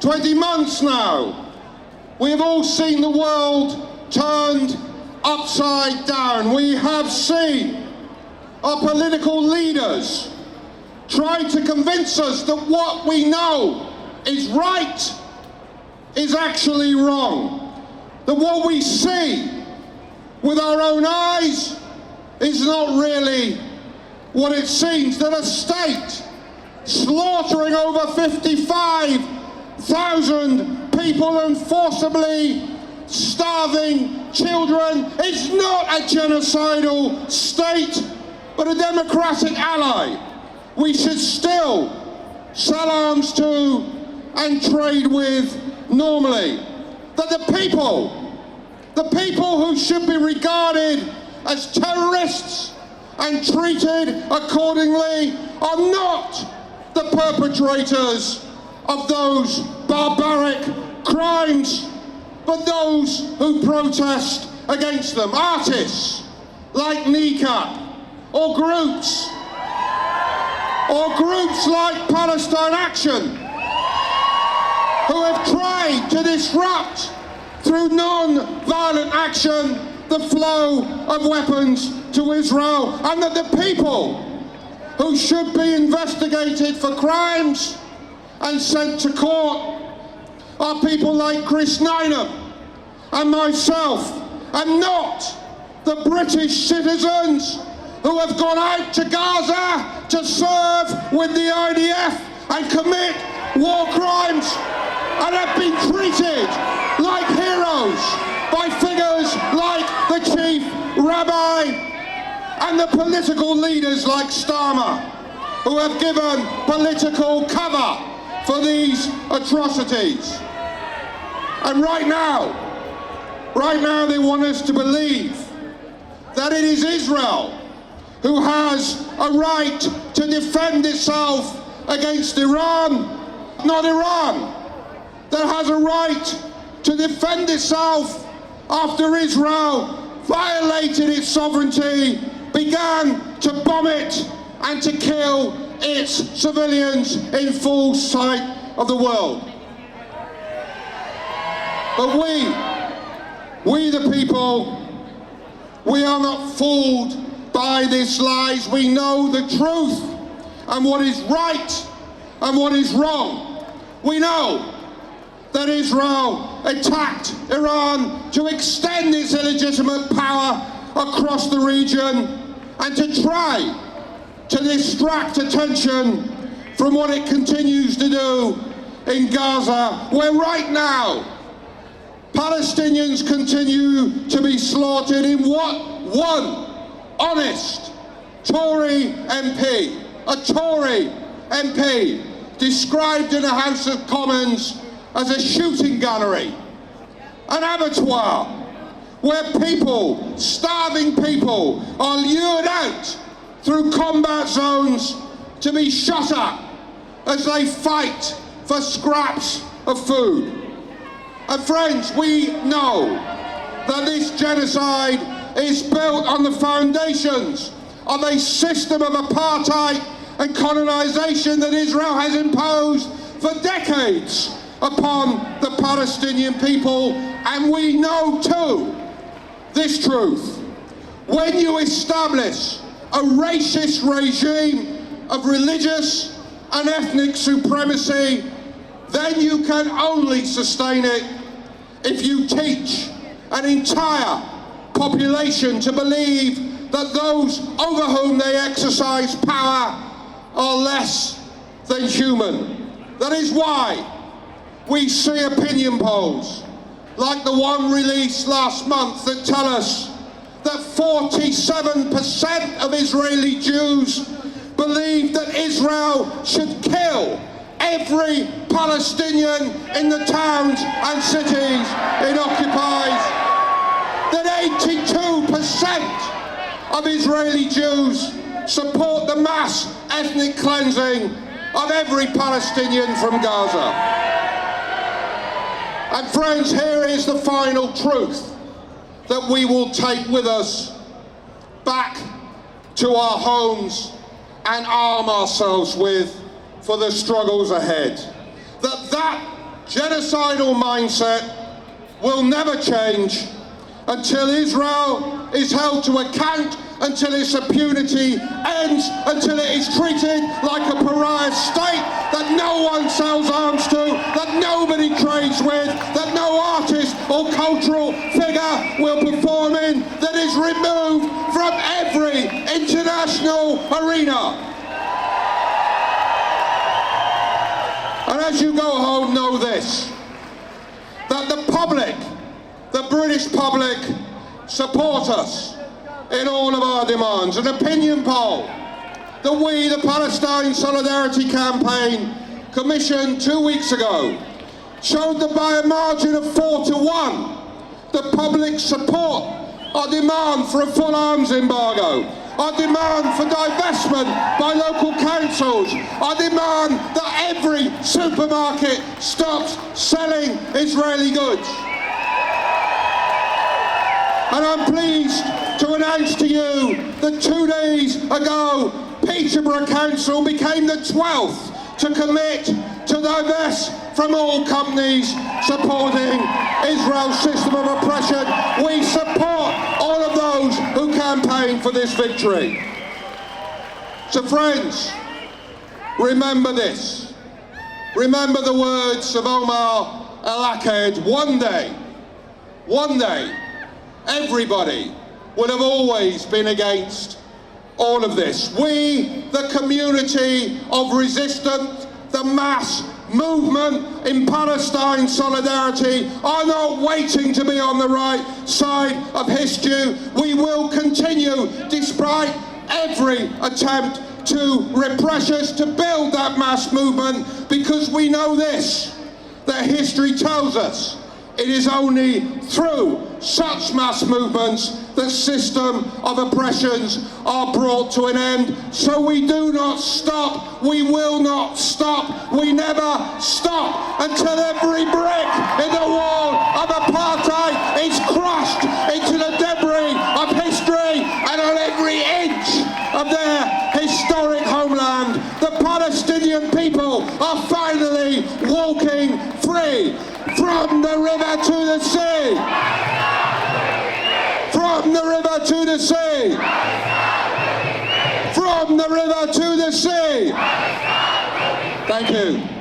20 months now, we have all seen the world turned upside down. We have seen our political leaders try to convince us that what we know is right is actually wrong. That what we see with our own eyes is not really what it seems. That a state slaughtering over 55,000 people and forcibly starving children is not a genocidal state, but a democratic ally we should still sell arms to and trade with normally. That the people who should be regarded as terrorists and treated accordingly are not the perpetrators of those barbaric crimes, but those who protest against them. Artists like Nika, or groups like Palestine Action, who have tried to disrupt through non-violent action the flow of weapons to Israel, and that the people who should be investigated for crimes and sent to court are people like Chris Nynam and myself, and not the British citizens who have gone out to Gaza to serve with the IDF and commit war crimes and have been treated like heroes by figures like the chief rabbi and the political leaders like Starmer, who have given political cover for these atrocities. And right now they want us to believe that it is Israel who has a right to defend itself against Iran, not Iran that has a right to defend itself after Israel violated its sovereignty, began to bomb it and to kill its civilians in full sight of the world. But we the people, we are not fooled by these lies. We know the truth and what is right and what is wrong. We know that Israel attacked Iran to extend its illegitimate power across the region and to try to distract attention from what it continues to do in Gaza, where right now Palestinians continue to be slaughtered in what one honest Tory MP, a Tory MP, described in the House of Commons as a shooting gallery, an abattoir, where people, starving people, are lured out through combat zones to be shot at as they fight for scraps of food. And friends, we know that this genocide is built on the foundations of a system of apartheid and colonization that Israel has imposed for decades upon the Palestinian people. And we know too this truth. When you establish a racist regime of religious and ethnic supremacy, then you can only sustain it if you teach an entire population to believe that those over whom they exercise power are less than human. That is why we see opinion polls like the one released last month that tell us that 47% of Israeli Jews believe that Israel should kill every Palestinian in the towns and cities it occupies. That 82% of Israeli Jews support the mass ethnic cleansing of every Palestinian from Gaza. And friends, here is the final truth that we will take with us back to our homes and arm ourselves with for the struggles ahead. That genocidal mindset will never change until Israel is held to account, until its impunity ends, until it is treated like a pariah state that no one sells arms to, that nobody trades with, that no artist or cultural figure will perform in, that is removed from every international arena. And as you go home, know this, that the public, the British public, support us in all of our demands. An opinion poll that we, the Palestine Solidarity Campaign, commissioned 2 weeks ago, showed that by a margin of 4-1, the public support our demand for a full arms embargo, our demand for divestment by local councils, our demand that every supermarket stops selling Israeli goods. And I'm pleased to announce to you that 2 days ago, Peterborough Council became the 12th to commit to divest from all companies supporting Israel's system of oppression. We support all of those who campaign for this victory. So friends, remember this. Remember the words of Omar al-Akkad. One day, everybody would have always been against all of this. We, the community of resistance, the mass movement in Palestine solidarity, are not waiting to be on the right side of history. We will continue, despite every attempt to repress us, to build that mass movement, because we know this, that history tells us it is only through such mass movements that system of oppressions are brought to an end. So we do not stop, we will not stop, we never stop until every brick in the wall of apartheid is crushed into the debris of history, and on every inch of their historic homeland, the Palestinian people are finally walking free from the river to the sea. From the river to the sea. From the river to the sea. Thank you.